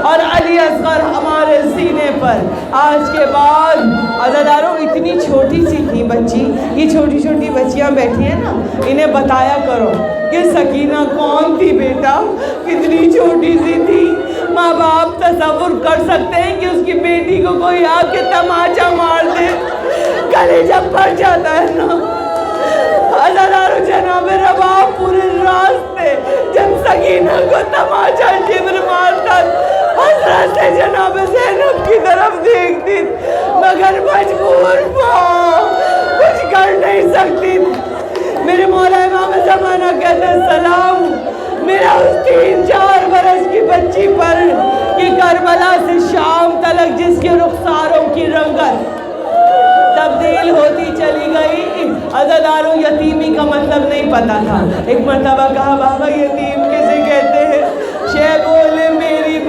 اور علی اصغر ہمارے سینے پر. آج کے بعد عزاداروں اتنی چھوٹی سی تھی بچی, یہ چھوٹی چھوٹی بچیاں بیٹھی ہیں نا, انہیں بتایا کرو کہ سکینہ کون تھی بیٹا, کتنی چھوٹی سی تھی. ماں باپ تصور کر سکتے ہیں کہ اس کی بیٹی کو کوئی آ کے تماچا مار دے, گلے جب پھٹ جاتا ہے نا. عزاداروں جناب رباب پورے راستے جب سکینہ کو تماچا جبر مارتا حضرت جناب زینب کی طرف دیکھتی, مگر مجبور کچھ کر نہیں سکتی. میرے مولا امام زمانہ کہتے سلام میرا اس 3-4 برس کی بچی پر کہ کربلا سے شام تلک جس کے رخساروں کی رنگت تبدیل ہوتی چلی گئی. عزاداروں یتیمی کا مطلب نہیں پتا تھا. ایک مرتبہ کہا بابا یتیم کسے کہتے ہیں؟ شہ بولے